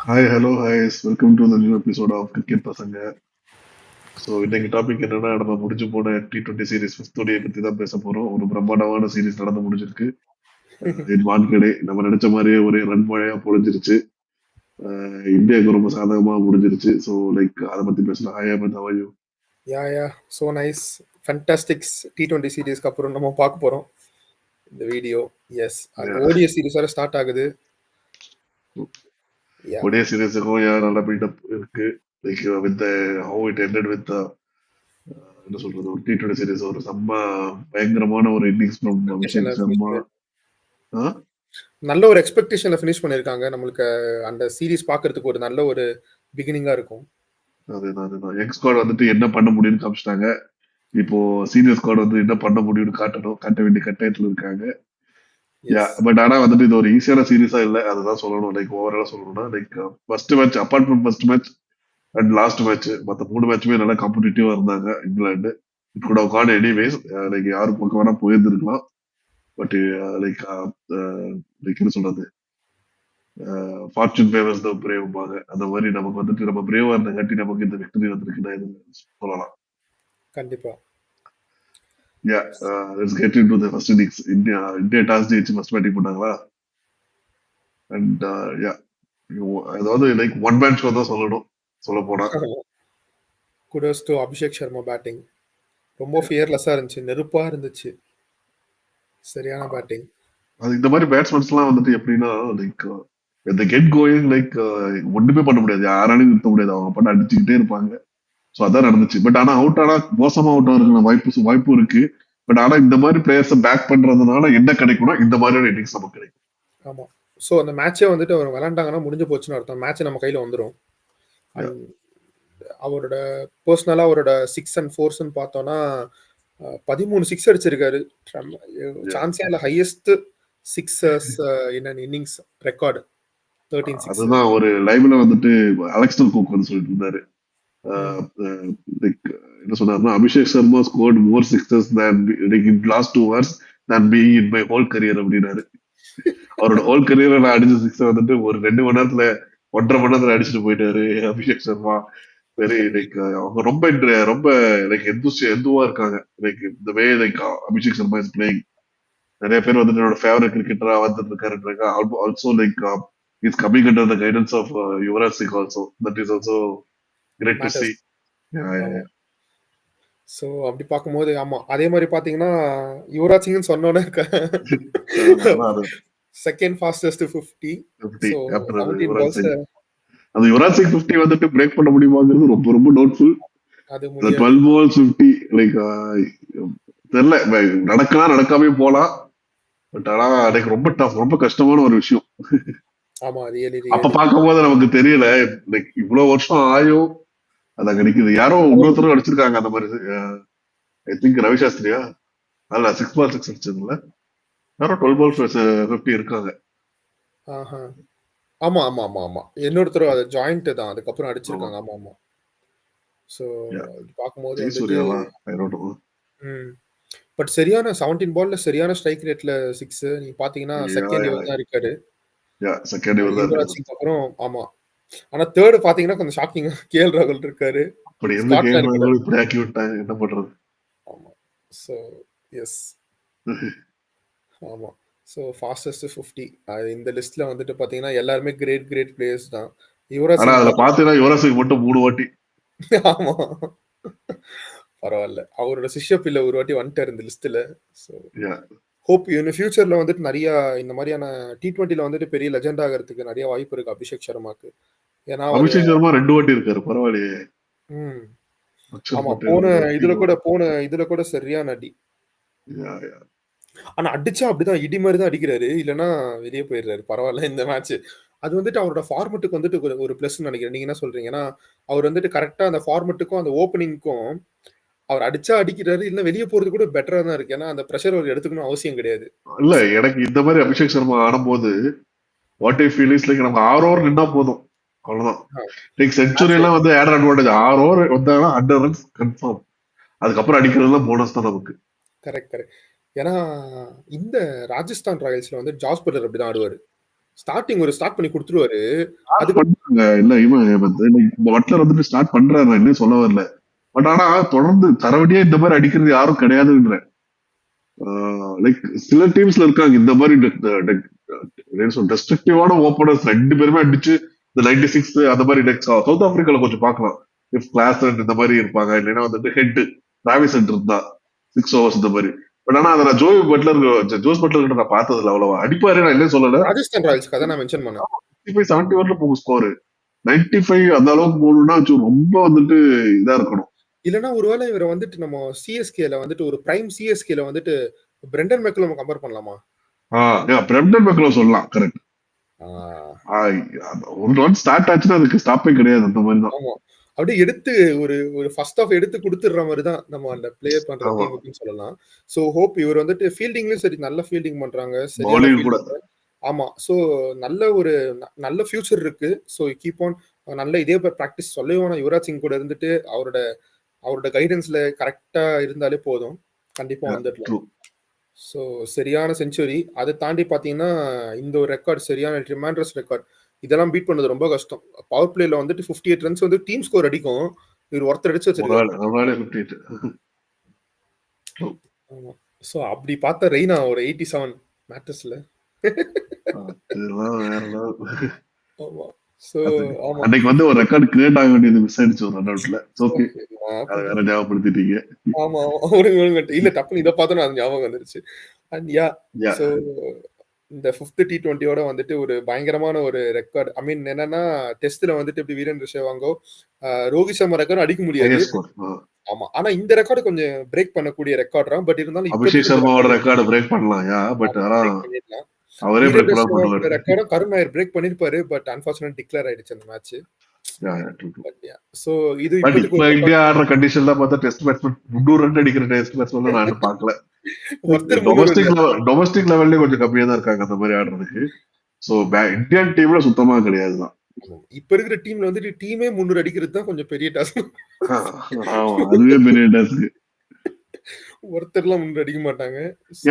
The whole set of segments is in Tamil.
ஹாய் ஹலோ ஹாய்ஸ் welcome to the new episode of cricket பசங்க. ஸோ இன்னைக்கு டாபிக் என்னன்னா, நம்ம முடிஞ்சு போன T20 சீரிஸ் ஃபர்ஸ்ட் ஓடியை பத்தி தான் பேச போறோம். ஒரு பிரம்மாண்டமான சீரிஸ் நடந்து முடிஞ்சிருக்கு. என் வான்கடை நம்ம நினைச்ச மாதிரியே ஒரே ரன் மழையா பொழிஞ்சிருச்சு. இந்தியாவுக்கு ரொம்ப சாதகமா முடிஞ்சிருச்சு. ஸோ லைக் அதை பத்தி பேசலாம். Hi Ahmed, how are you? Yeah so nice fantastics T20 சீரீஸ்க்கு அப்புறம் நம்ம பார்க்க போகிறோம் இந்த வீடியோ. எஸ், அது ஓடிஎஸ் சீரிஸ் வேறு ஸ்டார்ட் ஆகுது. ஒடிய சீரிஸுக்கும் நல்ல பில்டப் இருக்கு. Like with how it ended with என்ன சொல்றது, ஒரு T20 சீரிஸ் ஒரு செம்ம பயங்கரமான ஒரு இன்னிங்ஸ் ஃப்ரம் அபிஷேக் சர்மா. நல்ல ஒரு எக்ஸ்பெக்டேஷன்ல ஃபினிஷ் பண்ணிருக்காங்க. நம்மளுக்கு அந்த சீரிஸ் பார்க்கிறதுக்கு ஒரு நல்ல ஒரு பிகினிங்கா இருக்கும். அதுதான் யங் ஸ்குவாட் வந்துட்டு என்ன பண்ண முடியும்னு காமிச்சிட்டாங்க. இப்போ சீனியர் ஸ்குவாட் வந்து என்ன பண்ண முடியும்னு காட்ட வேண்டிய கட்டாயத்துல இருக்காங்க. பட் ஆனா வந்துட்டு இது ஒரு ஈஸியான சீரிஸா இல்ல, அதுதான் சொல்லணும். லைக் ஓவராலா சொல்லணும்னா, like first match apart from first match and last match, மத்த 3 மேட்சுமே நல்லா காம்படிட்டிவா இருந்தாங்க England. It could have gone anyways. Like யாரு பக்கம் வேணா போயிருந்திருக்கலாம். பட் லைக் லைக் என்ன சொல்றது, ஃபார்ச்சூன் ஃபேவர்ஸ் த பிரேவ்பாங்க. அந்த மாதிரி நமக்கு வந்துட்டு நம்ம பிரேவா இருந்தங்காட்டி நமக்கு இந்த விக்டரி வந்திருக்குன்னு சொல்லலாம். கண்டிப்பா. Let's get into the first innings. India toss ஜெயிச்சு ஃபர்ஸ்ட் பேட்டிங் பண்ணாங்களா. அண்ட் அதாவது லைக் ஒன் மேன் ஷோ தான் சொல்லணும், சொல்ல போனா. Kudos to Abhishek Sharma batting. ரொம்ப ஃபியர்லெஸ்ஸா இருந்துச்சு, நெருப்பா இருந்துச்சு, சரியான பேட்டிங். அது இந்த மாதிரி பேட்ஸ்மேன்ஸ்லாம் வந்துட்டு எப்படின்னா, லைக் இந்த கெட் கோயிங், லைக் ஒண்ணுமே பண்ண முடியாது, யாராலையும் நிறுத்த முடியாது, அவங்க பண்ண அடிச்சுக்கிட்டே இருப்பாங்க. ஸோ அதான் நடந்துச்சு. பட் ஆனா அவுட் ஆனா மோசமா அவுட் ஆகுற வாய்ப்பு இருக்கு. பட் ஆனா இந்த மாதிரி பிளேயர்ஸை பேக் பண்றதுனால என்ன கிடைக்கும்னா இந்த மாதிரியான இன்னிங்ஸ் நமக்கு கிடைக்கும். ஆமா. ஸோ அந்த மேட்சே வந்துட்டு அவர் விளையாண்டாங்கன்னா முடிஞ்சு போச்சுன்னு அர்த்தம். மேட்ச் நம்ம கையில வந்துடும். அவரோட பர்சனலா அவரோட 6 and 4 பார்த்தோம்னா 13 6 அடிச்சிருக்காரு. சான்ஸே இல்ல. Highest sixers in an innings record 13 6. அதுதான் ஒரு லைவ்ல வந்துட்டு அலெக்சன் குக் வந்து சொல்லிட்டு இருந்தாரு. என்ன சொன்னாருன்னா, Abhishek Sharma scored more sixes in last 2 hours than me in my whole career அப்படின்னாரு. அவரோட ஹோல் கரியர்ல நான் அடிச்ச சிக்ஸ் வந்துட்டு ஒரு 2 மணி நேரத்துல 1.5 மணி நேரத்துல அடிச்சுட்டு போயிட்டாரு அபிஷேக் சர்மா. வெரி லைக் அவங்க ரொம்ப லைக் எந்துவா இருக்காங்க. லைக் இந்த way like Abhishek Sharma is playing. நிறைய பேர் வந்துட்டு என்னோட ஃபேவரட் கிரிக்கெட்டரா வந்துட்டு இருக்காருன்றாங்க. Also like is coming under the guidance of Yuvraj Singh also. That is also great to see. So அப்படி பார்க்கும்போது ஆமா, அதே மாதிரி பாத்தீங்கன்னா யுவராஜ் சிங்னு சொன்னோன்னே செகண்ட் ஃபாஸ்டஸ்ட் 50. அந்த யுவராஜ் சிங் 50 வந்துட்டு பிரேக் பண்ண முடியுமாங்கிறது ரொம்ப ரொம்ப டவுட்ஃபுல். அது 12 balls 50 லைக் தெரியல, நடக்காமே போலாம். பட் ஆனா எனக்கு ரொம்ப டஃப், ரொம்ப கஷ்டமான ஒரு விஷயம். ஆமா, அப்ப பார்க்கும்போது நமக்கு தெரியல, லைக் இவ்வளவு வருஷம் ஆயும் அதான் கிடைக்குது. யாரோ இன்னொருத்தரும் அடிச்சிருக்காங்க அந்த மாதிரி. ஐ திங்க் ரவி சாஸ்திரியா, அல்ல 6 balls 6 அடிச்சதுல யாரோ 12 balls 50 இருக்காங்க. ஆமா ஆமா ஆமா ஆமா இன்னொருத்தர் அது ஜாயிண்ட் தான் அதுக்கப்புறம் அடிச்சிருக்காங்க. ஆமா ஆமா. சோ பாக்கும்போது பட் சரியான 17 பால்ல சரியான ஸ்ட்ரைக் ரேட்ல 6. நீங்க பாத்தீங்கன்னா செகண்ட் இவர் தான் இருக்காரு. செகண்ட் இவர் தான் இருக்காரு. அப்புறம் ஆமா, ஆனா தேர்ட் பாத்தீங்கன்னா கொஞ்சம் ஷாக்கிங்கா கேஎல் ராகுல் இருக்காரு. அப்படி என்ன கேஎல் ராகுல் இப்படி ஆக்கி விட்டாங்க, என்ன பண்றது. ஆமா. So yes. ஆமா. ஸோ ஃபாஸ்டஸ்ட் 50 இந்த லிஸ்ட்ல வந்துட்டு பாத்தீங்கன்னா எல்லாருமே கிரேட் பிளேயர்ஸ் தான். யுவராஜ் சிங் அதுல பாத்தீங்கன்னா யுவராஜ் சிங் மட்டும் 3 வாட்டி. ஆமா, பரவாயில்ல. அவரோட சிஷ்யப்பிள்ளை ஒரு வாட்டி வந்துட்டாரு இந்த லிஸ்ட்ல. ஸோ ஹோப் இன் ஃபியூச்சர்ல வந்துட்டு நிறைய இந்த மாதிரியான T20ல வந்துட்டு பெரிய லெஜெண்ட் ஆகிறதுக்கு நிறைய வாய்ப்பு இருக்கு அபிஷேக் சர்மாக்கு. ஏன்னா அபிஷேக் சர்மா 2 வாட்டி இருக்காரு, பரவாயில்லையே. ஆமா, போன இதுல கூட சரியான அடி. ஆனா அடிச்சா அப்படிதான் இடி மாதிரி தான் அடிக்கிறாரு, இல்லைன்னா வெளியே போயிடுறாரு. பரவாயில்ல இந்த மேட்ச். அது வந்துட்டு அவரோட ஃபார்மெட்டுக்கு வந்துட்டு ஒரு பிளஸ் நினைக்கிறேன். நீங்க என்ன சொல்றீங்கன்னா, அவர் வந்துட்டு கரெக்டா அந்த ஃபார்மெட்டுக்கும் அந்த ஓப்பனிங்க்கும் அவர் அடிச்சா அடிக்கிறாரு, இல்ல வெளியே போறது கூட பெட்டரா தான் இருக்கு. ஏன்னா அந்த பிரஷர் அவர் எடுத்துக்கணும் அவசியம் கிடையாது. இல்ல, எனக்கு இந்த மாதிரி அபிஷேக் சர்மா ஆடும்போது what I feel is like நம்ம 6 ஓவர் நின்னா போதும், அவ்வளவுதான். லைக் செஞ்சுரி எல்லாம் வந்து ஆட் அட்வான்டேஜ். 6 ஓவர் வந்தாங்கன்னா 100 runs கன்ஃபார்ம். அதுக்கப்புறம் அடிக்கிறதுலாம் போனஸ் தான் நமக்கு. கரெக்ட். ஏன்னா இந்த ராஜஸ்தான் ராயல்ஸ்ல வந்து ஜாஸ் பட்லர் அப்படிதான் ஆடுவாரு. ஸ்டார்டிங் ஒரு ஸ்டார்ட் பண்ணி கொடுத்துருவாரு. ஸ்டார்ட் அதுக்கு பண்றாங்க. இல்ல பட்லர் வந்துட்டு ஸ்டார்ட் பண்றாரு. நான் இன்னும் சொல்ல வரல. பட் ஆனா தொடர்ந்து தரவடியா இந்த மாதிரி அடிக்கிறது யாரும் கிடையாதுன்ற. லைக் சில டீம்ஸ்ல இருக்காங்க இந்த மாதிரி டெஸ்ட்ரக்டிவான ஓப்பனர்ஸ் 2 பேருமே அடிச்சு இந்த 96 அந்த மாதிரி டெக்ஸ் சவுத் ஆப்பிரிக்கால கொஞ்சம் பார்க்கலாம். இஃப் கிளாஸ் இந்த மாதிரி இருப்பாங்க. இல்லைன்னா வந்துட்டு ஹெட் டிராவிஸ் ஹெட் இருந்தா 6 ஓவர்ஸ் இந்த மாதிரி. பட் ஆனா அதை நான் ஜோஸ் பட்லர் கிட்ட நான் பார்த்ததுல அவ்வளவா அடிப்பாரு. நான் என்ன சொல்லல. ராஜஸ்தான் ராயல்ஸ்க்கு அதான் நான் மென்ஷன் பண்ணேன். 65 71 போகும் ஸ்கோர். 95 அந்த அளவுக்கு போகணும்னா ரொம்ப வந்துட்டு இதா இருக்கணும். இல்லைன்னா ஒருவேளை இவரை வந்துட்டு நம்ம சிஎஸ்கேல வந்துட்டு ஒரு பிரைம் சிஎஸ்கேல வந்துட்டு பிரெண்டன் மெக்கலம் கம்பேர் பண்ணலாமா? பிரெண்டன் மெக்கலம் சொல்லலாம். கரெக்ட். ஒரு ரன் ஸ்டார்ட் ஆச்சுன்னா அதுக்கு ஸ்டாப்பே கிடையாது. அந்த மாதிரி தான். ஆமா, அப்படியே எடுத்து ஒரு ஃபர்ஸ்ட் ஆஃப் எடுத்து கொடுத்துடுற மாதிரி தான் நம்ம அந்த பிளே பண்ற டீமுக்குன்னு சொல்லலாம். ஸோ ஹோப் இவர் வந்துட்டு ஃபீல்டிங்லயும் சரி நல்ல ஃபீல்டிங் பண்றாங்க. ஆமா, ஸோ நல்ல ஃபியூச்சர் இருக்கு. ஸோ கீப் ஆன் நல்ல இதே ப்ராக்டிஸ் சொல்லவே யுவராஜ் சிங் கூட இருந்துட்டு அவரோட கைடன்ஸ்ல கரெக்டா இருந்தாலே போதும், கண்டிப்பா வந்துடலாம். ஸோ சரியான செஞ்சுரி. அதை தாண்டி பாத்தீங்கன்னா இந்த ஒரு ரெக்கார்ட் சரியான ட்ரிமாண்டரஸ் ரெக்கார்ட். இதெல்லாம் பீட் பண்ணது ரொம்ப கஷ்டம். பவர் பிளேல வந்துட்டு 58 ரன்ஸ் வந்து டீம் ஸ்கோர் அடிக்கும். இவர் ஒருத்தர் அடிச்சு வச்சிருக்காரு. ஸோ அப்படி பார்த்தா ரெய்னா ஒரு 87 மேட்சஸ்ல. அன்னைக்கு வந்து ஒரு ரெக்கார்ட் கிரியேட் ஆக வேண்டியது மிஸ் ஆயிடுச்சு ஒரு ரன் அவுட்ல. ஓகே, அது வேற ஞாபகப்படுத்திட்டீங்க. ஆமா, இல்ல டப்புன்னு இத பார்த்தா அது ஞாபகம் வந்துருச்சு. அண்ட் சோ இந்த 5th T20யோட வந்துட்டு ஒரு பயங்கரமான ஒரு ரெக்கார்ட். ஐ மீன் என்னன்னா டெஸ்ட்ல வந்துட்டு இப்படி வீரேந்திர சேவாங்கோ ரோஹித் சர்மா ரெக்கார்ட் அடிக்க முடியாது. ஆமா, ஆனா இந்த ரெக்கார்டு கொஞ்சம் பிரேக் பண்ணக்கூடிய ரெக்கார்ட் தான். பட் இருந்தாலும் அபிஷேக் சர்மாவோட ரெக்கார்ட் பிரேக் பண்ணலாம். பட் அவரே பிரேக் பண்ணுவாரு. ரெக்கார்ட் கருண் நாயர் பிரேக் பண்ணிருப்பாரு. பட் அன்ஃபார்ச்சுனேட் டிக்ளேர் ஆயிடுச்சு அந்த மேட்ச். சோ இது இப்ப இந்தியா ஆடுற கண்டிஷன்ல பார்த்தா டெஸ்ட் பேட்ஸ்மேன் 300 ரன் அடிக்கிற டெஸ்ட் பேட்ஸ்மேன் நான் பார்க்கல. டொமஸ்டிக் லெவல்ல கொஞ்சம் கம்மியா தான் இருக்காங்க அந்த மாதிரி ஆடுறதுக்கு. சோ இந்தியன் டீம்ல சுத்தமா கிடையாதுதான். இப்ப இருக்கிற டீம்ல வந்துட்டு டீமே 300 அடிக்கிறது தான் கொஞ்சம் பெரிய டாஸ்க். அதுவே பெரிய டாஸ்க். ஒருத்தர்லாம் 300 அடிக்க மாட்டாங்க.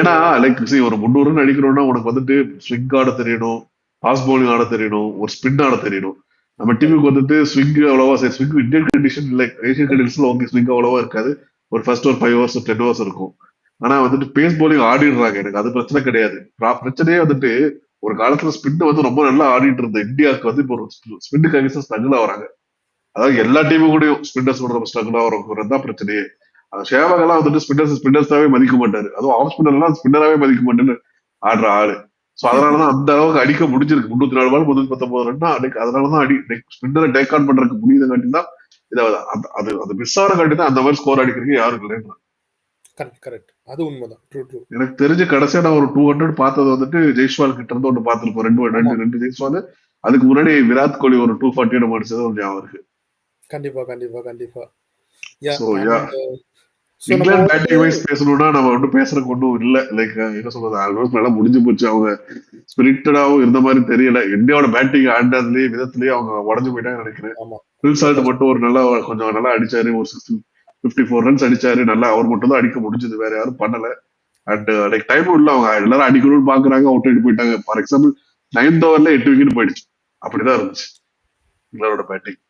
ஏன்னா லைக் ஒரு 300 ரன் அடிக்கணும்னா உனக்கு வந்துட்டு ஸ்விங் ஆட தெரியணும், ஃபாஸ்ட் பவுலிங் ஆட தெரியணும், ஒரு ஸ்பின் ஆட தெரியணும். நம்ம டீமுக்கு வந்துட்டு ஸ்விங் அவ்வளவா swing Indian condition like Asian கண்டிஷன்ல ஓகே ஸ்விங் அவ்வளவா இருக்காது. ஒரு ஃபர்ஸ்ட் ஒரு 5 hours 10 hours இருக்கும். ஆனா வந்துட்டு பேஸ் பவுலிங் ஆடிடுறாங்க. எனக்கு அது பிரச்சனை கிடையாது. பிரச்சனையே வந்துட்டு ஒரு காலத்துல ஸ்பின் வந்து ரொம்ப நல்லா ஆடிட்டு இருந்த இந்தியாவுக்கு வந்து இப்போ ஒரு ஸ்பின்னுக்கு ஸ்ட்ரகிள் ஆகுறாங்க. அதாவது எல்லா டீமும் கூடயும் ஸ்பின்னர்ஸ் ஸ்ட்ரகிள் ஆகிறோம் தான் பிரச்சனையே. சேவக் எல்லாம் வந்துட்டு ஸ்பின்னர்ஸாவே மதிக்க மாட்டாரு. அதுவும் ஆஃப் ஸ்பின்னர் எல்லாம் ஸ்பின்னராவே மதிக்க மாட்டேன்னு ஆடுற ஆளு. சோ அதனாலதான் அந்த அளவுக்கு அடிக்க முடிஞ்சிருக்கு. 304 பால் 319 ரன் அடிக்க. அதனாலதான் ஸ்பின்னரை டேக் ஆன் பண்றதுக்கு முடியுது காட்டி தான் அது மிஸ் ஆன காட்டி தான் அந்த மாதிரி ஸ்கோர் அடிக்கிறதுக்கு யாரும் இல்லைன்னு. கரெக்ட், அது உண்மைதான். எனக்கு தெரிஞ்ச கடைசியா நான் ஒரு 200 பார்த்தது வந்துட்டு ஜெய்ஸ்வால் கிட்ட இருந்து ஒன்று பார்த்திருப்போம். ரெண்டு ஜெய்ஸ்வால். அதுக்கு முன்னாடி விராட் கோலி ஒரு 240 அடிச்சது ஒரு ஞாபகம் இருக்கு. கண்டிப்பா. இங்கிலாந்து பேட்டிங் வைஸ் பேசணும்னா நம்ம ஒன்றும் பேசுறதுக்கு ஒன்றும் இல்ல. லைக் என்ன சொல்றது, ஆல்மோஸ்ட் நல்லா முடிஞ்சு போச்சு. அவங்க ஸ்பிரிட்டடாவும் இருந்த மாதிரி தெரியல. இந்தியாவோட பேட்டிங் ஆண்டதுலயே விதத்திலேயே அவங்க உடஞ்சு போயிட்டாங்க நினைக்கிறேன். பில் சால்ட் மட்டும் ஒரு கொஞ்சம் நல்லா அடிச்சாரு. ஒரு 54 ரன்ஸ் அடிச்சாரு. நல்லா அவர் மட்டும் தான் அடிக்க முடிஞ்சது, வேற யாரும் பண்ணல. அண்ட் லைக் டைம் இல்ல, அவங்க எல்லாரும் அடிக்கணும்னு பாக்குறாங்க, அவுட் ஆயிட்டு போயிட்டாங்க. ஃபார் எக்ஸாம்பிள் 9th ஓவர்ல 8 விக்கெட் போயிடுச்சு. அப்படிதான் இருந்துச்சு இங்கிலாந்தோட பேட்டிங்.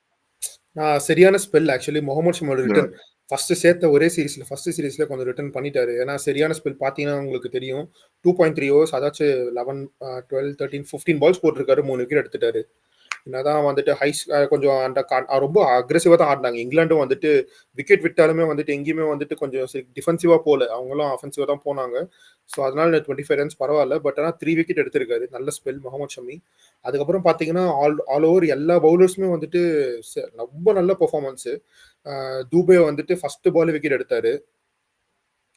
சரியான ஸ்பெல் ஆக்சுவலி. முகமது ஷமியோட ரிட்டர்ன் ஃபர்ஸ்ட் சேர்த்த ஒரே சீரீஸ்ல கொஞ்சம் ரிட்டர்ன் பண்ணிட்டாரு. ஏன்னா சரியான ஸ்பெல் பாத்தீங்கன்னா உங்களுக்கு தெரியும். 2.3 overs, அதாச்சும் 11 12 13 15 பால்ஸ் போட்டிருக்காரு. 3 விக்கெட் எடுத்துட்டாரு. என்னதான் வந்துட்டு கொஞ்சம் ரொம்ப அக்ரெசிவா தான் ஆடினாங்க. இங்கிலாண்டும் வந்துட்டு விக்கெட் விட்டாலுமே வந்துட்டு எங்கேயுமே வந்துட்டு கொஞ்சம் டிஃபென்சிவா போல, அவங்களும் அஃபென்சிவா தான் போனாங்க. ஸோ அதனால 25 ரன்ஸ் பரவாயில்ல. பட் ஆனால் 3 விக்கெட் எடுத்திருக்காரு. நல்ல ஸ்பெல் முகமது ஷமி. அதுக்கப்புறம் பார்த்தீங்கன்னா ஆல் ஓவர் எல்லா பவுலர்ஸுமே வந்துட்டு ரொம்ப நல்ல பெர்ஃபார்மன்ஸ். தூபே வந்துட்டு ஃபர்ஸ்ட் பால் விக்கெட் எடுத்தாரு.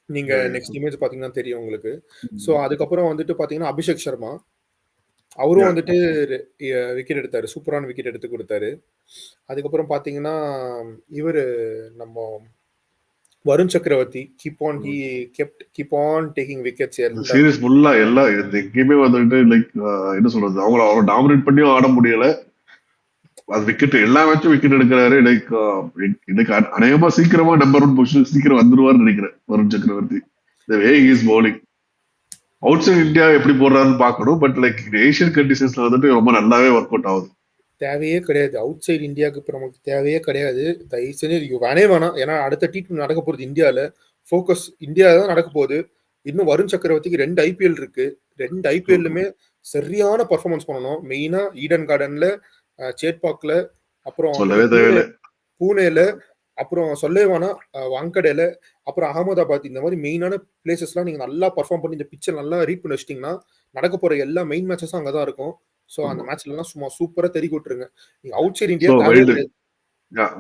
நீங்க நெக்ஸ்ட் இமேஜ் பாத்தீங்கன்னா தெரியும் உங்களுக்கு. ஸோ அதுக்கப்புறம் வந்துட்டு பாத்தீங்கன்னா அபிஷேக் சர்மா அவரும் வந்துட்டு விக்கெட் எடுத்தாரு. சூப்பரான விக்கெட் எடுத்து கொடுத்தாரு. அதுக்கப்புறம் பாத்தீங்கன்னா இவரு நம்ம வருண் சக்கரவர்த்தி keep on taking wickets. Series ஃபுல்லா எல்லா எங்கேயுமே வந்துட்டு லைக் என்ன சொல்றது, அவங்கள டாமினேட் பண்ணியும் ஆட முடியல. அது விக்கெட் எல்லா மேட்சும் விக்கெட் எடுக்கிறாரு. லைக் எனக்கு அநேகமா சீக்கிரமா நம்பர் 1 பொசிஷன் சீக்கிரம் வந்துருவாருன்னு நினைக்கிறேன் வருண் சக்கரவர்த்தி. The way he is bowling. Outside India எப்படி போடுறாருன்னு பார்க்கணும். பட் லைக் ஏஷியன் கண்டிஷன்ஸ்ல வந்துட்டு ரொம்ப நல்லாவே ஒர்க் அவுட் ஆகுது. தேவையே கிடையாது. அவுட் சைடு இந்தியாவுக்கு இப்போ நமக்கு தேவையே கிடையாது. தயவு செஞ்சு வேணவே வேணாம். ஏன்னா அடுத்த T20 நடக்க போறது இந்தியால. ஃபோக்கஸ் இந்தியா தான் நடக்க போகுது. இன்னும் வருண் சக்கரவர்த்திக்கு 2 ஐபிஎல் இருக்கு. 2 ஐபிஎல்லுமே சரியான பெர்ஃபார்மன்ஸ் பண்ணணும். மெயினா ஈடன் கார்டன்ல, சேட்பாக்ல, அப்புறம் சொல்லவே வந்துட்டு தேவையில்லை. பூனேல, அப்புறம் சொல்லவே வேணாம் வாங்கடேல, அப்புறம் அகமதாபாத் இந்த மாதிரி மெயினான பிளேசஸ்லாம் நீங்க நல்லா பெர்ஃபார்ம் பண்ணி இந்த பிச்சை நல்லா ரீட் பண்ணி வச்சிட்டீங்கன்னா நடக்க போற எல்லா மெயின் மேட்சஸும் அங்கதான் இருக்கும். ஸோ அந்த ஆமா. மேட்ச்லாம் சும்மா சூப்பரா தெறிக்க விட்டுருங்க. நீங்க அவுட் சைடு ஸோ இந்தியா தேவையே வெல் கிடையாது.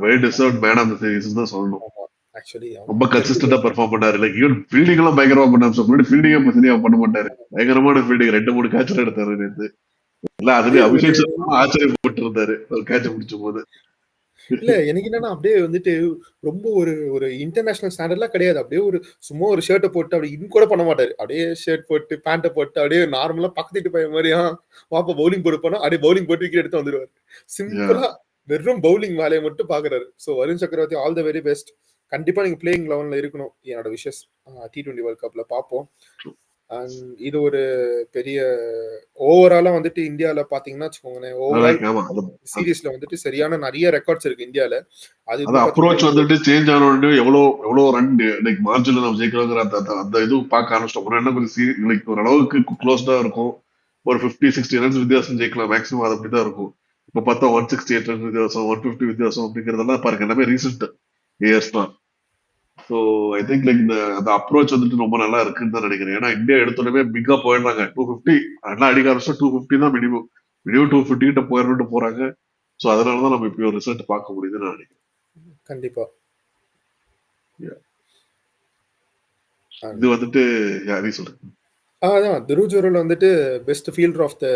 Well deserved man of the series தான் சொல்லணும். ஆமா. ஆக்சுவலி ரொம்ப அங்க இருக்கு. கன்சிஸ்டன்டா பெர்ஃபார்ம் பண்ணாரு. லைக் ஈவன் ஃபீல்டிங் எல்லாம் பயங்கரமா பண்ணாரு. ஸோ முன்னாடி ஃபீல்டிங்கே சரியா பண்ண மாட்டாரு. பயங்கரமான ஃபீல்டிங் 2-3 கேட்ச் எடுத்தாரு நேத்து. இல்ல அப்படியே அதுலயும் ஒரு அபிஷேக் சர்மா ஆச்சரியப்பட்டு இருந்தாரு ஒரு கேட்ச் பிடிச்ச போது. இல்ல எனக்கு என்னன்னா அப்படியே வந்துட்டு ரொம்ப ஒரு ஒரு இன்டர்நேஷனல் ஸ்டாண்டர்ட்லாம் கிடையாது. அப்படியே ஒரு சும்மா ஒரு ஷர்ட்டை போட்டு அப்படி இன் கூட பண்ண மாட்டாரு. அப்படியே ஷர்ட் போட்டு பேண்ட்டை போட்டு அப்படியே நார்மலா பக்கத்து வீட்டு பையன் மாதிரியா வாப்பா பவுலிங் போடுப்பானா அப்படியே பவுலிங் போட்டு விக்கெட் எடுத்து வந்துருவாரு. Yeah. சிம்பிளா வெறும் பவுலிங் வேலையை மட்டும் பாக்குறாரு. ஸோ வருண் சக்கரவர்த்தி ஆல் த வெரி பெஸ்ட். கண்டிப்பா நீங்க பிளேயிங் லெவன்ல இருக்கணும். என்னோட விஷஸ் T20 வேர்ல்ட் கப்ல பார்ப்போம். அண்ட் இது ஒரு பெரிய ஓவராலா வந்துட்டு இந்தியால பாத்தீங்கன்னா வச்சுக்கோங்களேன், ஓவரால் Like, ஆமா. சீரீஸ்ல வந்துட்டு சரியான நிறைய ரெக்கார்ட்ஸ் இருக்கு இந்தியால. அது அது இன்னும் அப்ரோச் பாத்தீங்கன்னா வந்துட்டு சேஞ்ச் ஆன உடனே எவ்வளவு ரன் லைக் மார்ஜின்ல நம்ம ஜெயிக்கிறோங்கிற அந்த இது பார்க்க ஆரம்பிச்சிட்டோம். ஒரு என்ன கொஞ்சம் லைக் ஒரு அளவுக்கு க்ளோஸ்டா இருக்கும். ஒரு 50-60 ரன்ஸ் வித்தியாசம் ஜெயிக்கலாம் மேக்ஸிமம். அது அப்படிதான் இருக்கும். இப்ப பார்த்தா 168 ரன் வித்தியாசம், 150 வித்தியாசம் அப்படிங்கறதெல்லாம் பாருங்க எல்லாமே ரீசெண்ட் இயர்ஸ் தான். ஸோ ஐ திங்க் லைக் அந்த அப்ரோச் வந்துட்டு ரொம்ப நல்லா இருக்குன்னு தான் நினைக்கிறேன். ஏன்னா இந்தியா எடுத்தோடனே பிக்கா போயிடுறாங்க. 250 நல்லா அடிக்க ஆரம்பிச்சா 250 தான் மினிமம். மினிமம் 250 கிட்ட போயிடணும்னு போறாங்க. ஸோ அதனாலதான் நம்ம இப்படி ஒரு ரிசல்ட் பார்க்க முடியுதுன்னு நான் நினைக்கிறேன். கண்டிப்பா. இது வந்துட்டு யாரையும் சொல்றேன். அதான் துருவ் ஜுரல் வந்துட்டு best fielder of the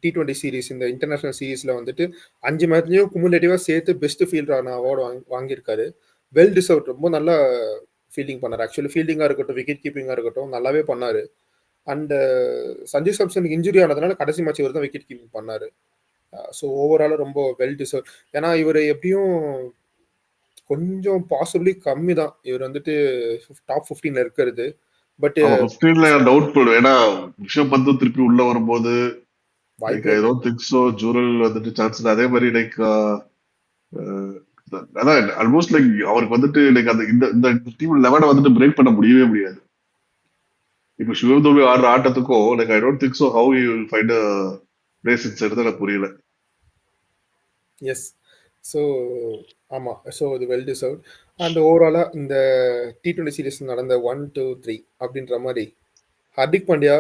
T20 series இந்த இன்டர்நேஷனல் சீரிஸ்ல வந்துட்டு 5 மேட்ச்லயும் குமுலேட்டிவா சேர்த்து பெஸ்ட் ஃபீல்டரான அவார்டு வாங்கியிருக்காரு. Well deserve. ரொம்ப நல்லா ஃபீல்டிங் பண்ணாரு. ஆக்சுவலி ஃபீல்டிங்கா இருக்கட்டும், விக்கெட் கீப்பிங்கா இருக்கட்டும் நல்லாவே பண்ணாரு. அண்ட் சஞ்சு சாம்சனுக்கு இன்ஜுரி ஆனதுனால கடைசி மேட்ச் இவர் தான் விக்கெட் கீப்பிங் பண்ணாரு. ஸோ ஓவராலா ரொம்ப வெல் டிசர்வ். ஏன்னா இவர் எப்படியும் கொஞ்சம் பாசிபிளி கம்மி தான் இவர் வந்துட்டு டாப் 15ல இருக்கிறது. பட் ஆமா 15ல டவுட்ஃபுல். ஏன்னா ரிஷப் பந்தும் திருப்பி உள்ள வரும்போது லைக் வாய்ப்பே ஐ இல்லை. டோன்ட் திங்க் சோ ஜூரல் வந்துட்டு சான்ஸ் இல்லை. அதே மாதிரி லைக் அதான் ஆல்மோஸ்ட் லைக் அவருக்கு வந்துட்டு லைக் அந்த இந்த இந்த டீம் 11 வந்துட்டு பிரேக் பண்ண முடியவே முடியாது. இப்போ சிவம் துபே ஆடுற ஆட்டத்துக்கும் like I don't think so how you will find a place in set எனக்கு புரியல. எஸ். ஸோ ஆமாம். ஸோ இது வெல் டிசர்வ். அண்ட் ஓவராலாக இந்த T20 சீரிஸ் நடந்த 1, 2, 3 அப்படின்ற மாதிரி Hardik Pandya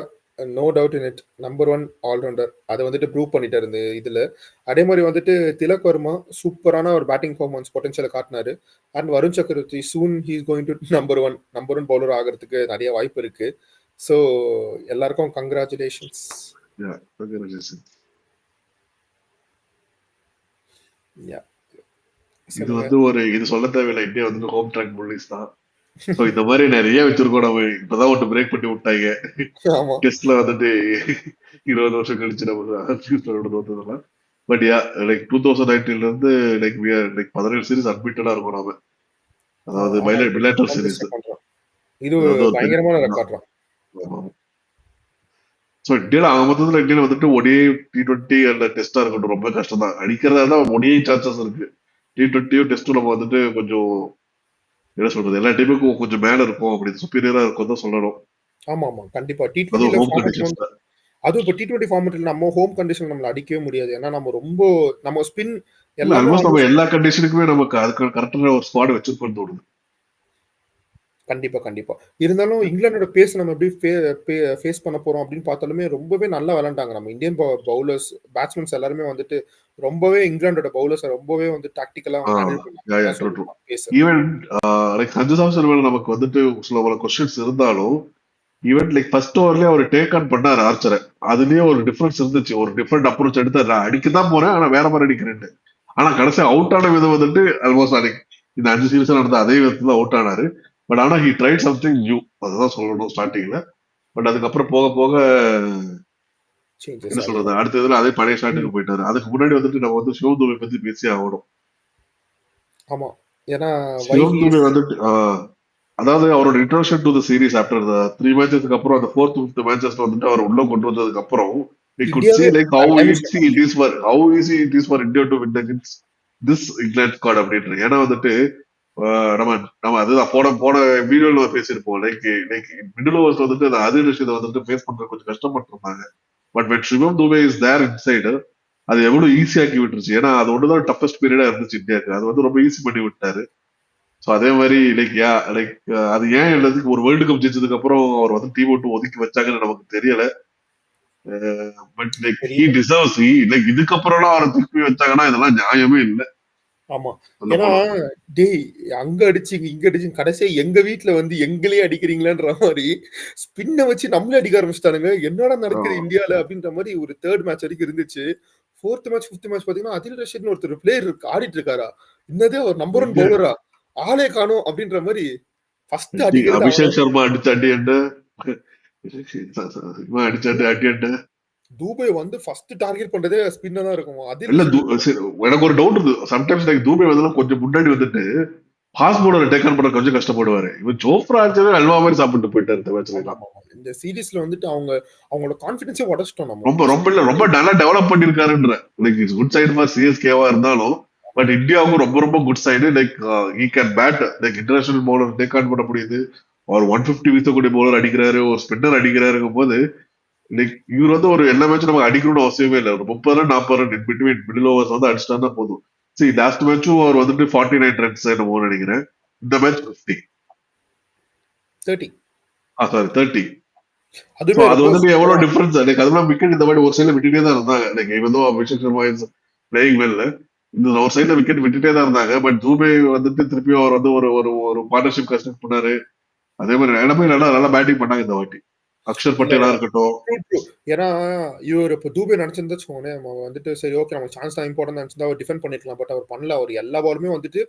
no doubt in it number 1 allrounder. அதை வந்துட்டு ப்ரூவ் பண்ணிட்டாரு இந்த இதில். அதே மாதிரி வந்துட்டு திலக் வர்மா சூப்பரான ஒரு பேட்டிங் பர்ஃபார்மன்ஸ் பொட்டன்ஷியலை காட்டினாரு. And Varun Chakravarthy soon he is going to number one bowler ஆகிறதுக்கு நிறைய வாய்ப்பு இருக்கு. ஸோ எல்லாருக்கும் கங்க்ராச்சுலேஷன்ஸ். Yeah, congratulations. இது வந்து இது சொல்ல தேவையில்லை. இந்தியா வந்து ஹோம் ட்ராக் புல்லிஸ் தான். சோ இந்த மாதிரி நிறைய வச்சிருக்கோம். நம்ம இப்பதான் ஒன்று பிரேக் பண்ணி விட்டாங்க. ஆமா டெஸ்ட்ல வந்துட்டு 20 வருஷம் கழிச்சு நம்ம தோத்ததெல்லாம். பட் யா லைக் 2019ல இருந்து like we are like 17 series அட்மிட்டடா இருக்கும் நாம. அதாவது ஆமா பிலேட்டர் சீரிஸ். இது அது வந்து ஒரு பயங்கரமான பெரிய ரெக்கார்ட் தான். சோ இந்தியால மொத்தத்துல இந்தியால வந்துட்டு ஒடிஐ T20 அல்ல டெஸ்டா இருக்கட்டும் ரொம்ப கஷ்டம் தான். அடிக்கிறதா தான் ஒடிஐ சான்சஸ் இருக்கு. T20யும் டெஸ்டும் நம்ம வந்துட்டு கொஞ்சம் என்ன சொல்றது எல்லா டீமுக்கும் கொஞ்சம் மேல இருக்கும். அப்படி சுப்பீரியரா இருக்கும் தான் சொல்லணும். ஆமா ஆமா கண்டிப்பா. அதுவும் T20ல ஹோம் ஃபார்மேட் கண்டிஷன்ஸ்ல. அதுவும் இப்போ T20 ஃபார்மேட்ல நம்ம ஹோம் கண்டிஷன் நம்மள அடிக்கவே முடியாது. ஏன்னா நம்ம ஸ்பின் இல்ல எல்லாமே ஆல்மோஸ்ட் நம்ம ஆல்மோஸ்ட் எல்லா கண்டிஷனுக்குமே நமக்கு அதுக்கு கரெக்டான ஒரு ஸ்குவாட் வச்சிருப்போம் தோணுது. கண்டிப்பா. இருந்தாலும் இங்கிலாந்தோட பேஸ் நம்ம எப்படி ஃபேஸ் பண்ண போறோம் அப்படின்னு பார்த்தாலுமே ரொம்பவே நல்லா விளையாண்டாங்க. நம்ம இந்தியன் பவுலர்ஸ் பேட்ஸ்மேன்ஸ் எல்லாருமே வந்துட்டு ரொம்பவே இங்கிலாந்தோட பவுலர்ஸ் ரொம்பவே வந்து டாக்டிக்கலா ஹேண்டில் பண்ணாங்க. Pace even like Sanju Samson மேல நமக்கு வந்துட்டு சில கொஸ்டின்ஸ் இருந்தாலும் ஈவன் லைக் ஃபர்ஸ்ட் ஓவர்லயே அவர் டேக் ஆன் பண்ணாரு ஆர்ச்சரை. அதுலயே ஒரு டிஃபரன்ஸ் இருந்துச்சு. ஒரு டிஃபரெண்ட் அப்ரோச் எடுத்து நான் அடிக்கதான் போறேன் ஆனா வேற மாதிரி அடிக்கிறேன். ஆனா கடைசி அவுட் ஆன விதம் வந்துட்டு ஆல்மோஸ்ட் அன்னைக்கு இந்த 5 சீரிஸ் நடந்த அதே விதத்துல அவுட் ஆனாரு. பட் ஆனா ஹி ட்ரைட் சம்திங் நியூ. அதுதான் சொல்லணும் ஸ்டார்டிங்ல. பட் அதுக்கப்புறம் போக போக என்ன சொல்றது அடுத்த இதுல அதே பழைய ஸ்டார்ட்டுக்கு போயிட்டாரு. அதுக்கு முன்னாடி வந்துட்டு நம்ம வந்து சிவம் துபே பத்தி பேசி ஆகணும். ஆமா ஏன்னா சிவம் துபே வந்துட்டு அதாவது அவரோட introduction to the series after the 3 மேட்சஸ்க்கு அப்புறம் அந்த 4th 5th மேட்சஸ்ல வந்துட்டு அவர் உள்ள கொண்டு வந்ததுக்கு அப்புறம் we could see இந்தியாவே like how damage easy it is for India to win against this England squad அப்படின்னு. ஏன்னா வந்துட்டு நம்ம நம்ம அதுதான் போன போன வீடியோல பேசியிருப்போம். லைக் மிடில் ஓவர்ஸ் வந்துட்டு அந்த அதிர் ரஷீதை வந்துட்டு ஃபேஸ் பண்றது கொஞ்சம் கஷ்டப்பட்டு இருந்தாங்க. But when Shivam Dube is there inside அது எவ்வளவு ஈஸியாக்கி விட்டுருச்சு. ஏன்னா அது ஒண்ணுதான் டஃபஸ்ட் பீரியடா இருந்துச்சு இந்தியாவுக்கு. அது வந்து ரொம்ப ஈஸி பண்ணி விட்டாரு. ஸோ அதே மாதிரி லைக் அது ஏன் எல்லாத்துக்கு ஒரு வேர்ல்டு கப் ஜெயிச்சதுக்கு அப்புறம் அவர் வந்து டீம் விட்டு ஒதுக்கி வச்சாங்கன்னு நமக்கு தெரியல. But like he deserves like இதுக்கப்புறம்லாம் அவரை திருப்பி வச்சாங்கன்னா இதெல்லாம் நியாயமே இல்லை. ஆமா, ஏன்னா டேய் அங்க அடிச்சு இங்க அடிச்சு கடைசியா எங்க வீட்டுல வந்து எங்களே அடிக்கிறீங்களான்ற மாதிரி ஸ்பின்ன வச்சு நம்மளே அடிக்க ஆரம்பிச்சிட்டானுங்க. என்னடா நடக்குது இந்தியால அப்படின்ற மாதிரி ஒரு 3rd மேட்ச் வரைக்கும் இருந்துச்சு. 4th மேட்ச் 5th மேட்ச் பாத்தீங்கன்னா அதில் ரஷீத்னு ஒருத்தர் பிளேயர் இருக்கு ஆடிட்டு இருக்காரா, என்னது ஒரு நம்பர் 1 பவுலரா, ஆளே காணும் அப்படின்ற மாதிரி ஃபர்ஸ்ட் அடிக்கிறது அபிஷேக் சர்மா அடிச்சு அடி என்ன அடிச்சு அடி என்ன தூபே வந்து ஃபர்ஸ்ட் டார்கெட் பண்றதே ஸ்பின்ன தான் இருக்கும். இல்ல எனக்கு ஒரு டவுட் இருக்கு. சம்டைம்ஸ் லைக் தூபே வந்து கொஞ்சம் முன்னாடி வந்துட்டு ஃபாஸ்ட் பவுலரை டேக் ஆன் பண்ண கொஞ்சம் கஷ்டப்படுவாரு. இவன் ஜோஃப்ரா ஆச்சவே அல்வா மாதிரி சாப்பிட்டு போயிட்டாரு இந்த மேட்ச்ல. இந்த சீரீஸ்ல வந்துட்டு அவங்களோட கான்ஃபிடன்ஸே உடைச்சிட்டோம் நம்ம. ரொம்ப நல்லா டெவலப் பண்ணிருக்காருன்ற like it's good side for சிஎஸ்கேவா இருந்தாலும் பட் இந்தியாவுக்கும் ரொம்ப good side. Like he can bat like international bowler take on பண்ண முடியுது. அவர் 150 வீசக்கூடிய பவுலர் அடிக்கிறாரு, ஒரு ஸ்பின்னர் அடிக்கிறாருங்கும் போது லைக் இவர் வந்து ஒரு எல்லா மேட்சும் நமக்கு அடிக்கணும்னு அவசியமே இல்லை. ஒரு 30 run 40 run in between middle overs வந்து அடிச்சிட்டா போதும். சரி லாஸ்ட் மேட்சும் அவர் வந்துட்டு 49 ரன்ஸ் என்னமோ நினைக்கிறேன். இந்த மேட்ச் 30 அது வந்து எவ்வளவு டிஃபரன்ஸ். லைக் அதெல்லாம் விக்கெட் இந்த மாதிரி ஒரு சைட்ல விட்டுட்டே தான் இருந்தாங்க. லைக் இவன் தான் Abhishek Sharma is playing well, இந்த ஒரு சைட்ல விக்கெட் விட்டுட்டே தான் இருந்தாங்க. பட் தூபே வந்துட்டு திருப்பி அவர் வந்து ஒரு பார்ட்னர்ஷிப் கன்ஸ்ட்ரக்ட் பண்ணாரு. அதே மாதிரி எல்லாமே நல்லா பேட்டிங் பண்ணாங்க இந்த வாட்டி. அக்ஷர் பட்டேலா இருக்கட்டும். ஏன்னா இவர் இப்ப தூபே நினைச்சிருந்தா வச்சுக்கோங்களேன், நம்ம வந்துட்டு சரி ஓகே நம்ம சான்ஸ் தான் இம்பார்ட்டன் நினைச்சிருந்தா அவர் டிஃபெண்ட் பண்ணிருக்கலாம். பட் அவர் பண்ணல. அவர் எல்லா பாலுமே வந்துட்டு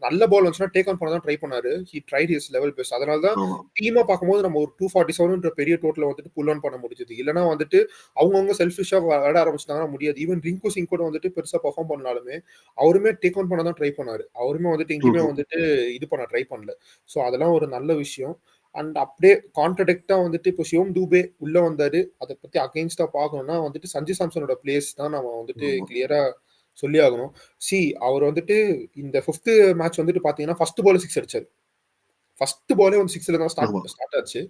நல்ல பால் வந்துச்சுன்னா டேக் ஆன் பண்ண தான் ட்ரை பண்ணாரு. He tried his level best. அதனால தான் டீமா பார்க்கும்போது நம்ம ஒரு 247 பெரிய டோட்டல வந்துட்டு புல் ஆன் பண்ண முடிஞ்சது. இல்லைன்னா வந்துட்டு அவங்கவுங்க செல்ஃபிஷா விளையாட ஆரம்பிச்சிட்டாங்கன்னா முடியாது. ஈவன் ரிங்கு சிங் கூட வந்துட்டு பெருசா பெர்ஃபார்ம் பண்ணாலுமே அவருமே டேக் ஆன் பண்ண தான் ட்ரை பண்ணாரு. அவருமே வந்துட்டு எங்கேயுமே வந்துட்டு இது பண்ண ட்ரை பண்ணல. ஸோ அதெல்லாம் ஒரு நல்ல விஷயம். அண்ட் அப்படியே கான்ட்ரடிக்டா வந்துட்டு இப்போ சிவம் தூபே உள்ள வந்தாரு. அதை பத்தி அகைன்ஸ்டா பார்க்கணும்னா வந்துட்டு சஞ்சு சாம்சனோட பிளேஸ் தான் நம்ம வந்துட்டு கிளியரா சொல்லி ஆகணும். அவர் வந்துட்டு இந்த 5th மேட்ச் வந்துட்டு பாத்தீங்கன்னா ஃபர்ஸ்ட் பால் 6 அடிச்சாரு. ஃபர்ஸ்ட் பாலே வந்து 6ல தான் ஸ்டார்ட் ஆச்சு.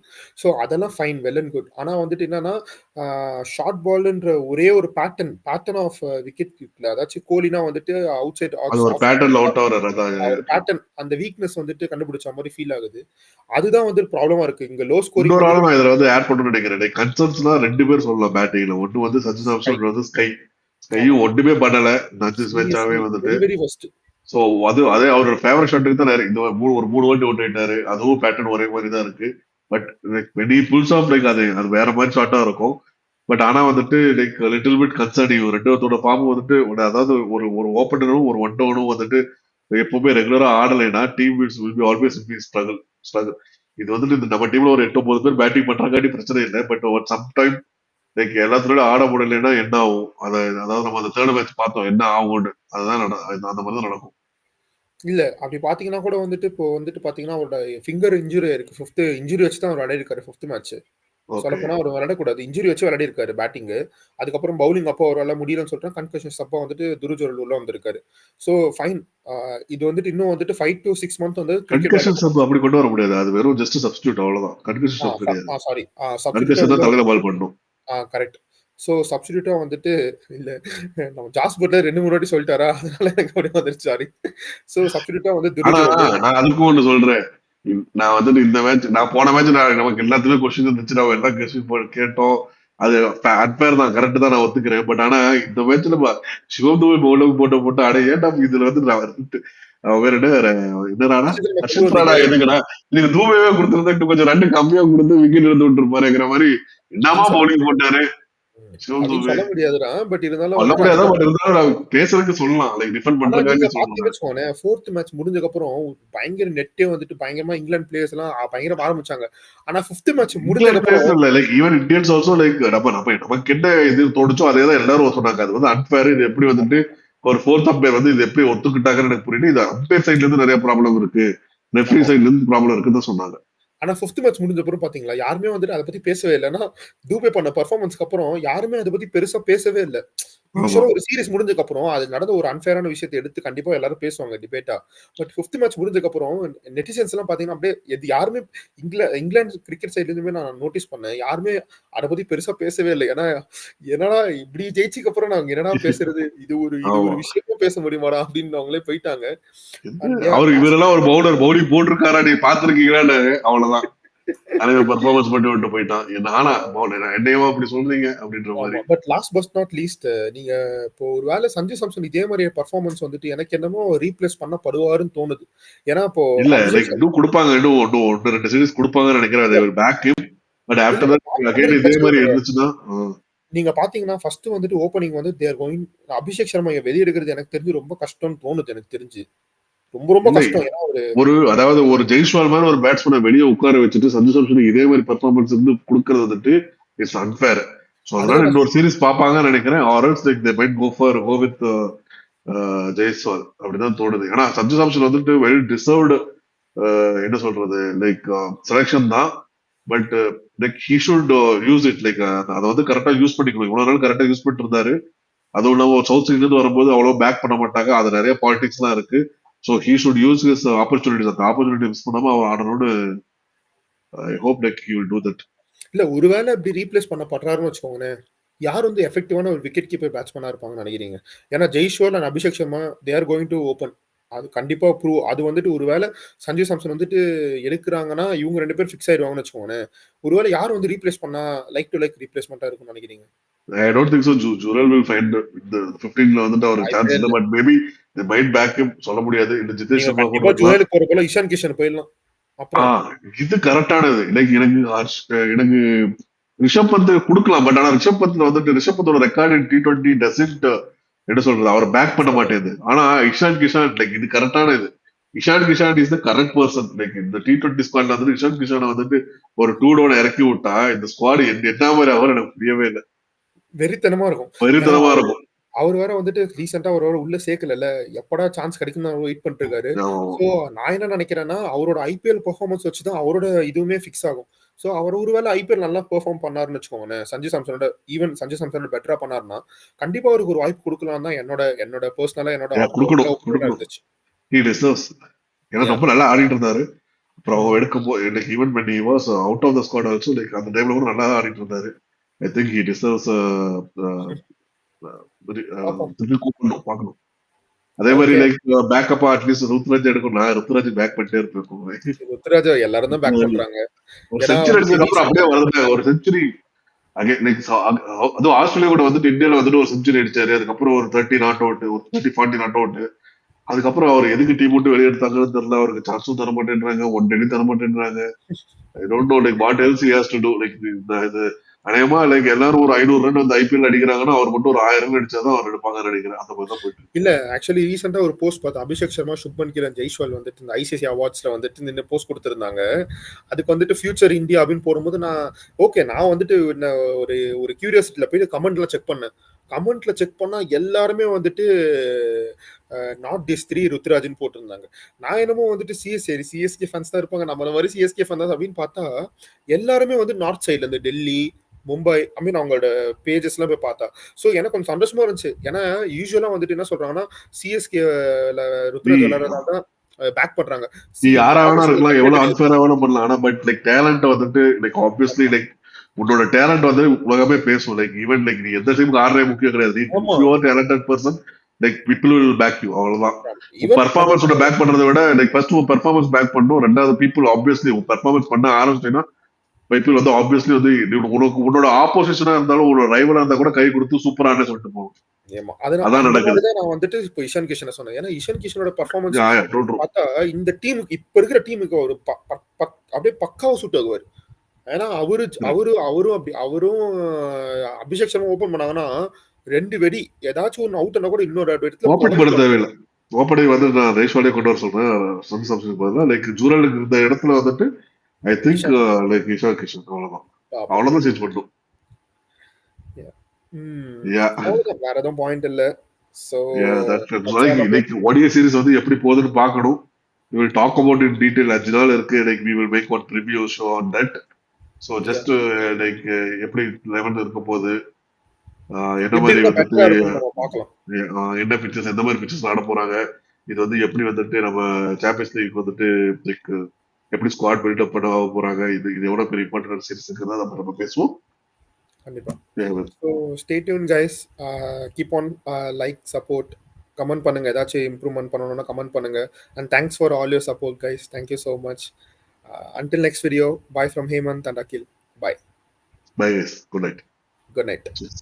ஸோ அதெல்லாம் ஃபைன், வெல் அண்ட் குட். ஆனா வந்துட்டு என்னன்னா ஷார்ட் பால்ன்ற ஒரே ஒரு பேட்டர்ன் ஆஃப் விக்கெட் கீப்ல, அதாச்சும் கோலினா வந்துட்டு அவுட் சைட் பேட்டர்ன் அந்த வீக்னஸ் வந்துட்டு கண்டுபிடிச்ச மாதிரி ஃபீல் ஆகுது. அதுதான் வந்து ப்ராப்ளமா இருக்கு இங்க லோ ஸ்கோரிங். நான் இதுல வந்து ஆட் பண்ணணும்னு நினைக்கிறேன். கன்சர்ன்ஸ்னா 2 பேர் சொல்லலாம் பேட்டிங்ல. ஒன்னு வந்து சச்சின் சாம்சன் வந்து ஸ்கையும் ஒண்ணுமே பண்ணல நஜிஸ் வெச்சாவே வந்துட்டு. சோ அதே அவரோட ஃபேவரட் ஷாட்டுக்கு தான் இந்த ஒரு 3 வாட்டி அவுட் ஆயிட்டாரு. அதுவும் பேட்டர்ன் ஒரே மாதிரி தான் இருக்கு. But when he pulls off like அது வேற மாதிரி ஷாட்டா இருக்கும். பட் ஆனா வந்துட்டு லைக் லிட்டில் பிட் கன்சர்னிங். ரெண்டோட ஃபார்ம் வந்துட்டு அதாவது ஒரு ஓப்பனரும் ஒரு ஒன் டவுனும் வந்துட்டு எப்பவுமே ரெகுலரா ஆடலைன்னா team will be always be struggle. இது வந்துட்டு இந்த நம்ம டீம்ல ஒரு 8-9 பேர் பேட்டிங் பண்றாங்காட்டி பிரச்சனை இல்லை. பட் சம் டைம் லைக் எல்லாத்துலயும் ஆட முடியலன்னா என்ன ஆகும், அதாவது நம்ம அந்த 3rd மேட்ச் பார்த்தோம் என்ன ஆகும்னு. அதுதான் அந்த மாதிரி தான் நடக்கும். இல்ல அப்படி பாத்தீங்கன்னா கூட வந்துட்டு இப்போ வந்துட்டு பாத்தீங்கன்னா அவரோட ஃபிங்கர் இன்ஜுரி இருக்கு. 5th இன்ஜுரி வச்சு தான் அவர் விளையாடி இருக்காரு 5th மேட்ச். சொல்லப்போனா அவர் விளையாடக்கூடாது, இன்ஜுரி வச்சு விளையாடி இருக்காரு பேட்டிங். அதுக்கப்புறம் பவுலிங் அப்போ அவரால் முடியலன்னு சொல்லிட்டு கன்கஷன்ஸ் அப்போ வந்துட்டு துருஜோரல் உள்ள வந்திருக்காரு. So fine. இது வந்துட்டு இன்னும் வந்துட்டு 5 to 6 மந்த் வந்து கன்கஷன்ஸ் அப்படி கொண்டு வர முடியாது. அது வெறும் ஜஸ்ட் சப்ஸ்டிட்யூட் அவ்வளவுதான். கன்கஷன்ஸ் கிடையாது. சாரி கன்கஷன் தான் தலையில பால் பண்ணணும். கரெக்ட். ஸோ சப்ஸ்டிடியூட்டா வந்துட்டு இல்ல நம்ம ஜாஸ் பட்லர் 2-3 வாட்டி சொல்லிட்டாரா, அதனால எனக்கு அப்படியே வந்துருச்சு. சாரி. ஸோ சப்ஸ்டிடியூட்டா வந்து நான் அதுக்கும் ஒன்று சொல்றேன். நான் வந்துட்டு இந்த மேட்ச் நான் போன மேட்ச் நமக்கு எல்லாத்துலயும் கொஸ்டின் இருந்துச்சு. நம்ம எல்லா கொஸ்டின் கேட்டோம். அது அன்பேர் தான், கரெக்ட் தான், நான் ஒத்துக்கிறேன். பட் ஆனா இந்த மேட்ச்ல சிவம் தூபை பவுலிங் போட்டு அடையா இதுல வந்து வேற என்னடா எதுக்குடா நீங்க தூபையே கொடுத்துருந்தா கொஞ்சம் 2 கம்மியா கொடுத்து விக்கெட் எடுத்து விட்டு இருப்பாருங்கிற மாதிரி என்னமா பவுலிங் போட்டாரு. சொல்ல முடியாதுடா. பட் இருந்தாலும் பேசுறதுக்கு சொல்லலாம். லைக் டிஃபெண்ட் பண்றதுக்காக சொல்லலாம். 4th மேட்ச் முடிஞ்சதுக்கு அப்புறம் பயங்கர நெட்டே வந்துட்டு பயங்கரமா இங்கிலாந்து பிளேயர்ஸ் எல்லாம் பயங்கரமா ஆரம்பிச்சாங்க. ஆனா 5th மேட்ச் முடிஞ்சதுக்கு அப்புறம் like even Indians also like நமக்கு என்ன இது தோணுச்சோ அதே தான் எல்லாரும் சொன்னாங்க. அது வந்து அன்பேர். இது எப்படி வந்துட்டு ஒரு 4th அம்பையர் வந்து இது எப்படி ஒத்துக்கிட்டாங்கன்னு எனக்கு புரியல. இது அம்பையர் சைட்ல இருந்து நிறைய ப்ராப்ளம் இருக்கு. ரெஃப்ரி சைட்ல இருந்து ப்ராப்ளம் இருக்குன்னு தான் சொன்னாங்க. ஆனா 5th மேட்ச் முடிஞ்ச அப்புறம் பாத்தீங்களா, யாருமே வந்துட்டு அத பத்தி பேசவே இல்ல. ஏன்னா, தூபே பண்ண பெர்ஃபார்மன்ஸ்க்கு அப்புறம் யாருமே அத பத்தி பெருசா பேசவே இல்ல. ஆமா. யூசுவலா ஒரு சீரிஸ் முடிஞ்சதுக்கு அப்புறம், அது நடந்த ஒரு அன்ஃபேரான விஷயத்த எடுத்து கண்டிப்பா எல்லாரும் பேசுவாங்க டிபேட்டா. பட் 5th மேட்ச் முடிஞ்சதுக்கு அப்புறம் நெட்டிசன்ஸ்லாம் பாத்தீங்கன்னா, அப்படியே யாருமே இங்கிலாந்து கிரிக்கெட் சைட்ல இருந்துமே நான் நோட்டீஸ் பண்ணேன். யாருமே அத பத்தி பெருசா பேசவே இல்ல. ஏன்னா, என்னடா இப்படி ஜெயிச்சதுக்கு அப்புறம் நாங்க என்னடா பேசுறது? இது ஒரு ஆமா. விஷயமா பேச முடியுமாடா? அப்படின்னு அவங்களே போயிட்டாங்க. அண்ட் அவரு லாஸ்ட் இவரெல்லாம் ஒரு பவுலிங் போட்டிருக்காரா நீ பாத்துருக்கீங்களான்னு அவ்வளவுதான். தலைவர் பெர்ஃபார்மன்ஸ் பண்ணி விட்டு போயிட்டான். நானா என்னையவா அப்படி சொல்றீங்க அப்படின்ற ஆமா. மாதிரி. But last but not least நீங்க இப்போ ஒரு வேள சஞ்சு சாம்சன் இதே மாரி பெர்ஃபார்மன்ஸ் வந்துட்டு எனக்கு என்னமோ ரீப்ளேஸ் பண்ணப்படுவாருன்னு தோணுது. ஏன்னா இப்போ இல்ல அபிஷேக் லைக் இன்னும் சர்மா கொடுப்பாங்க, இன்னும் ஒன்னு ஒன்னு 2 சீரிஸ் கொடுப்பாங்கன்னு நினைக்கிறேன். they will back him. But இல்ல ஆஃப்டர் தட் அகைன் இதே 100% மாதிரி கிடையாது. இருந்துச்சுன்னா நீங்க பார்த்தீங்கன்னா, ஃபர்ஸ்ட் வந்துட்டு ஓப்பனிங் வந்து தே ஆர் கோயிங் அபிஷேக் சர்மா வெளிய எடுக்கிறது எனக்கு தெரிஞ்சு ரொம்ப கஷ்டம்னு தோணுது எனக்கு தெரிஞ்சு. ரொம்ப ரொம்ப இல்லை கஷ்டம். ஏன்னா ஒரு அதாவது ஒரு ஜெய்ஸ்வால் மாதிரி ஒரு பேட்ஸ்மேனை வெளியே உட்கார வச்சுட்டு சஞ்சு சாம்சனுக்கு இதே மாதிரி பெர்ஃபார்மன்ஸ் வந்து கொடுக்கறது வந்துட்டு இட்ஸ் அன்ஃபேர். ஸோ அதனால அதுதான் நான் இன்னொரு சீரிஸ் பார்ப்பாங்கன்னு நினைக்கிறேன். Or else like they might go with Jaiswal அப்படிதான் தோணுது. ஏன்னா சஞ்சு சாம்சன் வந்துட்டு வெல் டிசர்வ்டு என்ன சொல்றது லைக் செலெக்ஷன் தான். But like he should use it like அதை வந்து கரெக்டா யூஸ் பண்ணிக்கணும். இவ்வளவு நாள் கரெக்டா யூஸ் பண்ணிட்டு இருந்தாரு. அதுவும் இல்லாம சவுத் சைட்ல இருந்து வரும்போது அவ்வளவு பேக் பண்ண மாட்டாங்க. அது நிறைய பாலிடிக்ஸ் தான் இருக்கு. So he should use his opportunities. அந்த ஆப்பர்ச்சுனிட்டி மிஸ் பண்ணாம அவர் ஆடணும்னு I hope like he will do that. இல்ல ஒருவேள அப்படி ரீப்ளேஸ் பண்ணப்படுறாருன்னு வச்சுக்கோங்களேன். யார் வந்து எஃபெக்டிவான ஒரு விக்கெட் கீப்பர் பேட்ஸ்மேனா இருப்பாங்கன்னு நினைக்கிறீங்க? ஏன்னா Jaiswal and Abhishek Sharma they are going to open. அது கண்டிப்பா அது வந்துட்டு ஒருவேள சஞ்சு சாம்சன் வந்துட்டு எடுக்குறாங்கன்னா, இவங்க 2 பேரும் ஃபிக்ஸ் ஆயிடுவாங்கன்னு வச்சுக்கோங்களேன். ஒருவேள யார் வந்து ரீப்ளேஸ் பண்ணா லைக் டூ லைக் ரீப்ளேஸ்மென்ட்டா இருக்கும்னு நினைக்கிறீங்க? I don't think so. Jurel will find இந்த 15ல வந்துட்டு அவருக்கு வாய்ப்பே சான்ஸ் இல்லை. இல்ல. But maybe they might back him சொல்ல முடியாது. இல்ல ஜிதேஷ் நீங்க சர்மா கூட கண்டிப்பா இருக்கலாம். ஜுவேலுக்கு போற போல இஷான் கிஷன் போயிடலாம். ஆ அப்புறம் இது கரெக்டானது. லைக் எனக்கு ரிஷப் பந்த் குடுக்கலாம். பட் ஆனா ரிஷப் பந்தோட ரெக்கார்ட் இன் T20 டசன்ட் என்ன சொல்றது அவர் பேக் பண்ண மாட்டேங்குது. ஆனா இஷான் கிஷான் லைக் இது கரெக்டான இது. Ishan Kishan is the correct person. Like இந்த T20 ஸ்குவாட்ல வந்துட்டு இஷான் கிஷானை வந்துட்டு ஒரு 2 டவுன் இறக்கி விட்டா இந்த ஸ்குவாட் என்ன மாதிரி அவர் எனக்கு புரியவே இல்லை. வெறித்தனமா இருக்கும். ஏன்னா வெறித்தனமா இருக்கும். அவர் வேற வந்துட்டு ரீசென்ட்டா அவர உள்ள சேர்க்கலல்ல. எப்படா சான்ஸ் கிடைக்கும்னு வெயிட் பண்ணிட்டு இருக்காரு. ஆமா. சோ நான் என்ன நினைக்கிறேன்னா, அவரோட ஐபிஎல் பெர்ஃபார்மன்ஸ் வச்சு தான் அவரோட இதுவுமே ஃபிக்ஸ் ஆகும். சோ அவர் ஒருவேள ஐபிஎல் நல்லா பெர்ஃபார்ம் பண்ணாருன்னு வச்சுக்கோங்களேன். சஞ்சு சாம்சனோட பெட்டரா பண்ணாருன்னா, கண்டிப்பா அவருக்கு ஒரு வாய்ப்பு குடுக்கலாம்னு தான் என்னோட என்னோட பெர்சனலா என்னோட குடுக்கணும் ஒப்பீனியனா குடுக்கணும். இருந்துச்சு. He deserves. ஏன்னா யாஹ்! ரொம்ப நல்லா ஆடிட்டு இருந்தாரு. அப்புறம் ம். அவங்க எடுக்கும்போது like even when he was out of the squad also like அந்த டைம்ல கூட நல்லா தான் ஆடிட்டு இருந்தாரு. ஐ திங்க் ஹி டிசர்வ்ஸ் பாப்போம். திருப்பி கூப்பிடணும் பார்க்கணும். அதே மாதிரி ஓகே. லைக் பேக்கப்பா அட்லீஸ்ட் ருத்ராஜ் எடுக்கும். நான் ருத்ராஜ் பேக் பண்ணிட்டே இருப்பேன் எப்பவுமே. ருத்துராஜ எல்லாரும் தான் பேக் பண்றாங்க. ஒரு ஏன்னா செஞ்சுரி வந்துட்டு அடிச்சதுக்கு அப்புறம் ரீசென்ட்டா அப்படியே வருது ஒரு செஞ்சுரி. அகைன் லைக் அதுவும் ஆஸ்திரேலியா கூட வந்துட்டு இந்தியால வந்துட்டு ஒரு செஞ்சுரி அடிச்சாரு. அதுக்கப்புறம் ஒரு 30 நாட் அவுட், ஒரு 30 40 நாட் அவுட். அதுக்கப்புறம் அவர் எதுக்கு டீம் விட்டு வெளியே எடுத்தாங்கன்னு தெரியல. அவருக்கு சான்ஸும் தர மாட்டேன்றாங்க, ஒன் டெல்லி தர மாட்டேன்றாங்க. I don't know like what else he has to to like இது அநேகமா லைக் எல்லாரும் ஒரு 500 ரன் வந்து ஐபிஎல் அடிக்கிறாங்கன்னா அவர் மட்டும் ஒரு 1000 ரன் அடிச்சாதான் அவர் எடுப்பாங்கன்னு நினைக்கிறேன். அந்த மாதிரி தான் போயிட்டு இருக்கு. இல்ல ஆக்சுவலி ரீசென்ட்டா ஒரு போஸ்ட் பார்த்தேன். அபிஷேக் சர்மா, சுப்மன் கில், ஜெய்ஸ்வால் வந்துட்டு இந்த ஐசிசி அவார்ட்ஸ்ல வந்துட்டு நின்னு போஸ்ட் குடுத்திருந்தாங்க. அதுக்கு வந்துட்டு ஃபியூச்சர் இந்தியா அப்படின்னு போடும்போது நான் வந்துட்டு ஒரு ஒரு கியூரியாசிட்டில போய் கமெண்ட்ல செக் பண்ணேன். கமெண்ட்ல செக் பண்ணா எல்லாருமே வந்துட்டு நாட் திஸ் 3 ருத்ராஜ்ன்னு போட்டிருந்தாங்க. நான் என்னமோ வந்துட்டு சிஎஸ்கே ஃபேன்ஸ் தான் இருப்பாங்க. நம்மள மாரி சிஎஸ்கே ஃபேன் தான் அப்படின்னு பார்த்தா, எல்லாருமே வந்து நார்த் சைட்ல இருந்து டெல்லி, மும்பை அவங்களோட பேஜஸ்லாம் போய் பார்த்தா. சோ எனக்கு கொஞ்சம் சந்தோஷமா இருந்துச்சு. ஏன்னா யூசுவலா வந்துட்டு என்ன சொல்றாங்கன்னா, சிஎஸ்கேல நீ ருத்ராஜ் விளையாடுறதால தான் பேக் பண்றாங்க. நீ யாரா வேணா ஆப்போசிட்ல இருக்கலாம், தப்பே எவ்வளவு கிடையாது. அன்பேரா வேணா பண்ணலாம். ஆனா பட் லைக் டேலண்ட் வந்துட்டு லைக் ஆப்வியஸ்லி லைக் உன்னோட டேலண்ட் வந்து உலகமே பேசும். லைக் ஈவன் லைக் நீ எந்த டீமுக்கு ஆடுறே முக்கியம் கிடையாது. ஆமா. If you are talented person like people will back you. அவ்வளவுதான். உன் ஈவன் பெர்ஃபார்மன்ஸ் பேக் பண்றதை விட லைக் ஃபர்ஸ்ட் உன் பெர்ஃபார்மன்ஸ் பேக் பண்ணும். ரெண்டாவது பீப்புள் ஆப்வியஸ்லி உன் பெர்ஃபார்மன்ஸ் பண்ண ஆரம்பிச்சிட்டீங்கன்னா பீப்புள் வந்து ஆப்வியஸ்லி வந்து உனக்கு உன்னோட ஆப்போசிஷனா இருந்தாலும் உன்னோட ரைவலா இருந்தா கூட கை கொடுத்து சூப்பரானு சொல்லிட்டு போகும். ஆமா. அதான் அந்த நடக்குது. மாரி தான் நான் வந்துட்டு இப்போ இஷான் கிஷன சொன்னேன். ஏன்னா இஷான் கிஷனோட பெர்ஃபார்மன்ஸ் ட்ரூ. பார்த்தா இந்த டீமுக்கு இப்ப இருக்கிற டீமுக்கு ஒரு அப்படியே பக்காவா சூட் ஆகுவாரு. ஏன்னா அவரும் அபிஷேக் சர்மா ஓபன் பண்ணாங்கன்னா 2 வெடி ஏதாச்சும் ஒன்னு அவுட் ஆனா கூட இன்னொரு இடத்துல ஓபன் பண்ண தேவையில்லை. ஓப்பனிங் வந்து நான் ரேஷ்வாலே கொண்டு வர சொல்றேன். சன் சாம்சனுக்கு பதிலா லைக் ஜூரலுக்கு இருந்த இடத்துல வந்துட்டு I think Ishan like Ishan Kishan அவ்வளவுதான். பாப்போம். அவ்வளவுதான் சேஞ்ச் பண்ணும். யா அவ்வளவுதான். வேற எதுவும் பாயிண்ட் இல்ல. So yeah that like ODI series வந்து எப்படி போகுதுன்னு பார்க்கணும். we will talk about it in detail. 5 நாள் இருக்கு. Like we will make one preview show on that. So just like எப்படி 11 இருக்க போகுது, என்ன எப்படி மாதிரி இருந்தா வந்துட்டு பெட்டரா இருக்கும்னு நம்ம பார்க்கலாம். என்ன பிக்சர்ஸ், எந்த மாதிரி பிக்சர்ஸ் ஆட போறாங்க, இது வந்து எப்படி வந்துட்டு நம்ம சாம்பியன்ஸ் லீக் வந்துட்டு like எப்படி ஸ்குவாட் பில்டப் பண்ண போறாங்க, இது எவ்வளவு பெரிய இம்பார்ட்டன்ட் சீரிஸ்ங்கிறத நம்ம பேசுவோம். கண்டிப்பா. Yeah, so stay tuned guys. Keep on like support, comment பண்ணுங்க. ஏதாச்சும் இம்ப்ரூவ்மெண்ட் பண்ணணும்னா கமெண்ட் பண்ணுங்க. And thanks for all your support guys. Thank you so much. Until next video, bye from Hemant and Akhil. Bye. bye guys. Good night. Good night. Cheers.